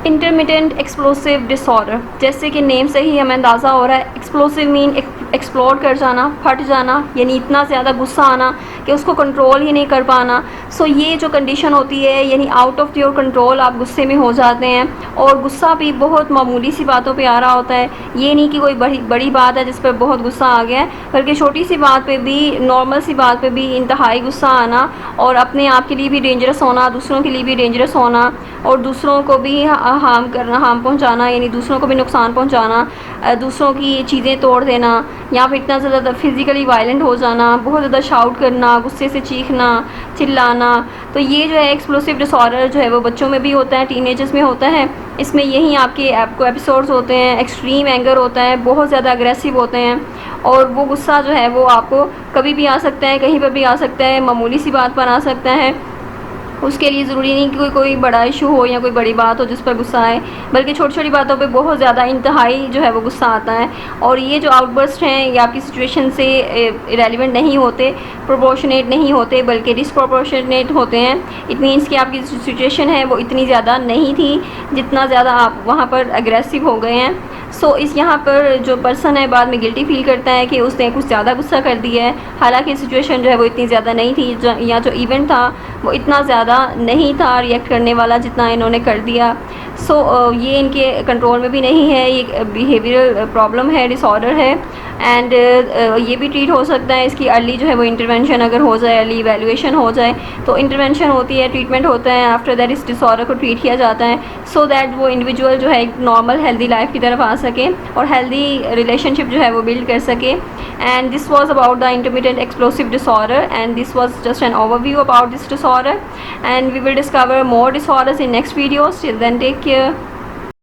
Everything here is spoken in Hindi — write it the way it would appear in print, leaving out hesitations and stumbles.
इंटरमिटेंट एक्सप्लोसिव डिसऑर्डर, जैसे कि नेम से ही हमें अंदाज़ा हो रहा है, एक्सप्लोसिव मीन एक्सप्लोड कर जाना, फट जाना, यानी इतना ज़्यादा गुस्सा आना कि उसको कंट्रोल ही नहीं कर पाना। सो ये जो कंडीशन होती है, यानी आउट ऑफ योर कंट्रोल आप गुस्से में हो जाते हैं, और गुस्सा भी बहुत मामूली सी बातों पे आ रहा होता है। ये नहीं कि कोई बड़ी बात है जिस पर बहुत गुस्सा आ गया है, बल्कि छोटी सी बात पे भी, नॉर्मल सी बात पे भी इंतहाई गुस्सा आना, और अपने आप के लिए भी डेंजरस होना, दूसरों के लिए भी डेंजरस होना, और दूसरों को भी हार्म करना, हार्म पहुंचाना, यानी दूसरों को भी नुकसान पहुंचाना, दूसरों की चीज़ें तोड़ देना, या फिर इतना ज़्यादा फिज़िकली वायलेंट हो जाना, बहुत ज़्यादा शाउट करना, गुस्से से चीखना, चिल्लाना। तो ये जो है एक्सप्लोसिव डिसऑर्डर जो है वो बच्चों में भी होता है, टीनेजर्स में होता है। इसमें यही आपके आपको एपिसोड्स होते हैं, एक्सट्रीम एंगर होता है, बहुत ज़्यादा अग्रेसिव होते हैं, और वो गुस्सा जो है वो आपको कभी भी आ सकता है, कहीं पर भी आ सकता है, मामूली सी बात पर आ सकता है। उसके लिए ज़रूरी नहीं कि कोई बड़ा इशू हो या कोई बड़ी बात हो जिस पर गुस्सा आए, बल्कि छोटी छोटी बातों पे बहुत ज़्यादा इंतहाई जो है वो गुस्सा आता है। और ये जो आउटबर्स्ट हैं ये आपकी सिचुएशन से इरेलीवेंट नहीं होते, प्रोपोर्शनेट नहीं होते, बल्कि डिसप्रोपोर्शनेट होते हैं। इट मीन्स कि आपकी सिचुएशन है वो इतनी ज़्यादा नहीं थी जितना ज़्यादा आप वहाँ पर अग्रेसिव हो गए हैं। सो इस यहाँ पर जो पर्सन है बाद में गिल्टी फील करता है कि उसने कुछ ज़्यादा गुस्सा कर दिया है, हालांकि सिचुएशन जो है वो इतनी ज़्यादा नहीं थी, या जो इवेंट था वो इतना ज़्यादा नहीं था रिएक्ट करने वाला जितना इन्होंने कर दिया। सो ये इनके कंट्रोल में भी नहीं है, ये बिहेवियरल प्रॉब्लम है, डिसऑर्डर है। एंड ये भी ट्रीट हो सकता है, इसकी अर्ली जो है वो इंटरवेंशन अगर हो जाए, अर्ली इवैल्यूएशन हो जाए तो इंटरवेंशन होती है, ट्रीटमेंट होता है, आफ्टर दैट इस डिसऑर्डर को ट्रीट किया जाता है, सो दैट वो इंडिविजुअल जो है एक नॉर्मल हेल्दी लाइफ की तरफ आ सके और हेल्दी रिलेशनशिप जो है वो बिल्ड कर सके। And this was about the intermittent explosive disorder, and this was just an overview about this disorder, and we will discover more disorders in next videos. Till then, take care.